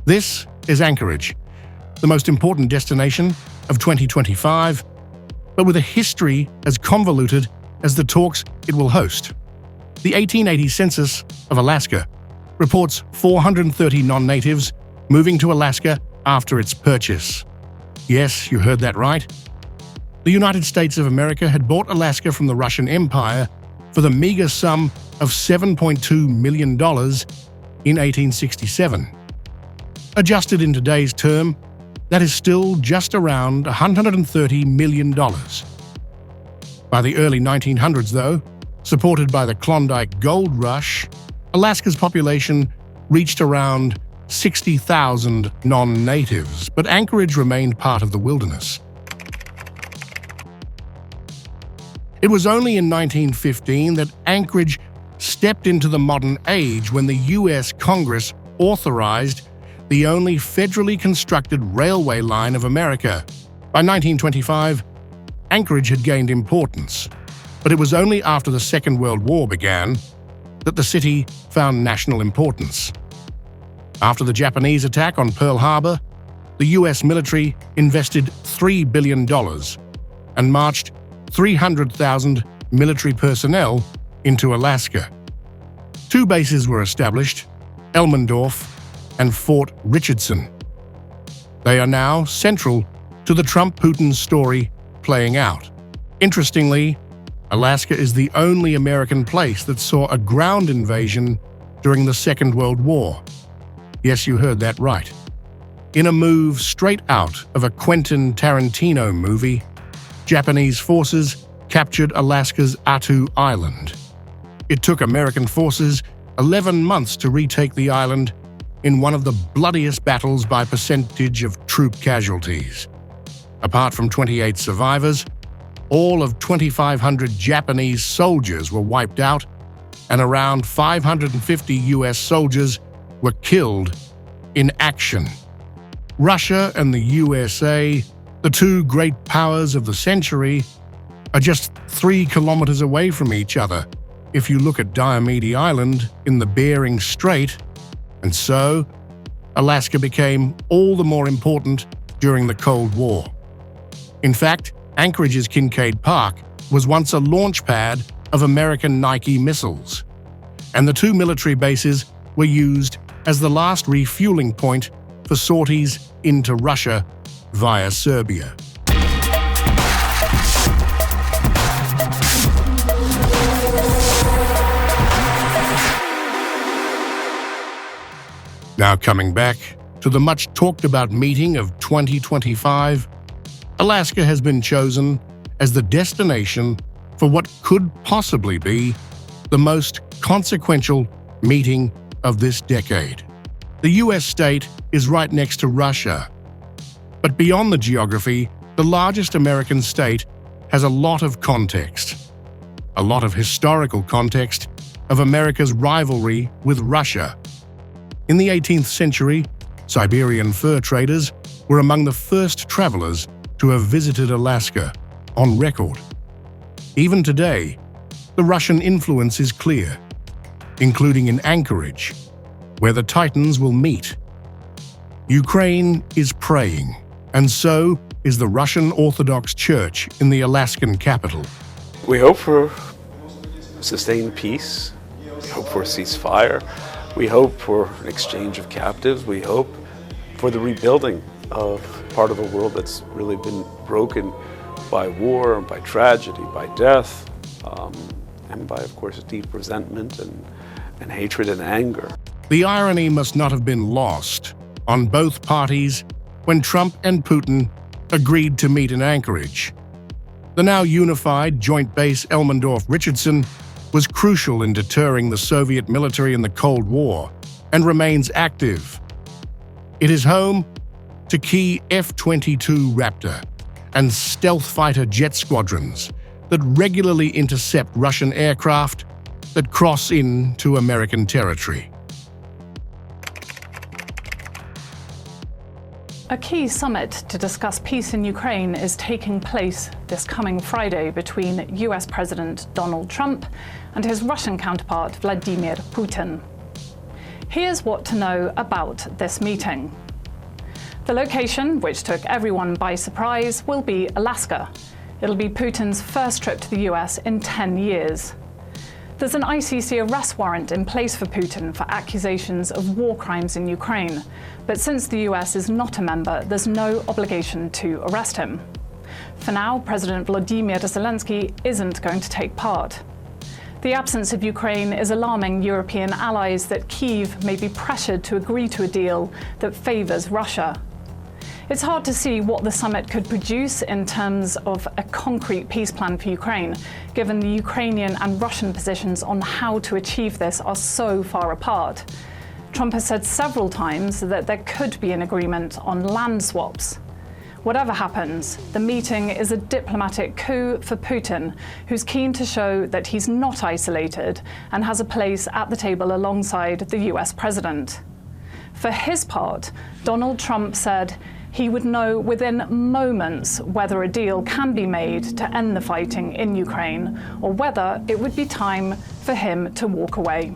This is Anchorage, the most important destination of 2025, but with a history as convoluted as the talks it will host. The 1880 census of Alaska reports 430 non-natives moving to Alaska after its purchase. Yes, you heard that right. The United States of America had bought Alaska from the Russian Empire for the meager sum of $7.2 million in 1867. Adjusted in today's term, that is still just around $130 million. By the early 1900s, though, supported by the Klondike Gold Rush, Alaska's population reached around 60,000 non-natives, but Anchorage remained part of the wilderness. It was only in 1915 that Anchorage stepped into the modern age when the U.S. Congress authorized the only federally constructed railway line of America. By 1925, Anchorage had gained importance, but it was only after the Second World War began that the city found national importance. After the Japanese attack on Pearl Harbor, the U.S. military invested $3 billion and marched 300,000 military personnel into Alaska. Two bases were established, Elmendorf and Fort Richardson. They are now central to the Trump-Putin story playing out. Interestingly, Alaska is the only American place that saw a ground invasion during the Second World War. Yes, you heard that right. In a move straight out of a Quentin Tarantino movie, Japanese forces captured Alaska's Attu Island. It took American forces 11 months to retake the island in one of the bloodiest battles by percentage of troop casualties. Apart from 28 survivors, all of 2,500 Japanese soldiers were wiped out, and around 550 U.S. soldiers were killed in action. Russia and the USA, the two great powers of the century, are just 3 kilometers away from each other if you look at Diomede Island in the Bering Strait, and so Alaska became all the more important during the Cold War. In fact, Anchorage's Kincaid Park was once a launch pad of American Nike missiles, and the two military bases were used as the last refueling point for sorties into Russia via Serbia. Now coming back to the much talked about meeting of 2025, Alaska has been chosen as the destination for what could possibly be the most consequential meeting of this decade. The U.S. state is right next to Russia, but beyond the geography, the largest American state has a lot of context, a lot of historical context of America's rivalry with Russia. In the 18th century, Siberian fur traders were among the first travelers to have visited Alaska on record. Even today, the Russian influence is clear, including in Anchorage, where the Titans will meet. Ukraine is praying, and so is the Russian Orthodox Church in the Alaskan capital. We hope for sustained peace. We hope for a ceasefire. We hope for an exchange of captives. We hope for the rebuilding of part of a world that's really been broken by war, by tragedy, by death, and by, of course, deep resentment and hatred and anger. The irony must not have been lost on both parties when Trump and Putin agreed to meet in Anchorage. The now unified joint base Elmendorf-Richardson was crucial in deterring the Soviet military in the Cold War and remains active. It is home to key F-22 Raptor and stealth fighter jet squadrons that regularly intercept Russian aircraft that cross into American territory. A key summit to discuss peace in Ukraine is taking place this coming Friday between US President Donald Trump and his Russian counterpart Vladimir Putin. Here's what to know about this meeting. The location, which took everyone by surprise, will be Alaska. It'll be Putin's first trip to the US in 10 years. There's an ICC arrest warrant in place for Putin for accusations of war crimes in Ukraine, but since the US is not a member, there's no obligation to arrest him. For now, President Vladimir Zelensky isn't going to take part. The absence of Ukraine is alarming European allies that Kyiv may be pressured to agree to a deal that favours Russia. It's hard to see what the summit could produce in terms of a concrete peace plan for Ukraine, given the Ukrainian and Russian positions on how to achieve this are so far apart. Trump has said several times that there could be an agreement on land swaps. Whatever happens, the meeting is a diplomatic coup for Putin, who's keen to show that he's not isolated and has a place at the table alongside the US president. For his part, Donald Trump said he would know within moments whether a deal can be made to end the fighting in Ukraine or whether it would be time for him to walk away.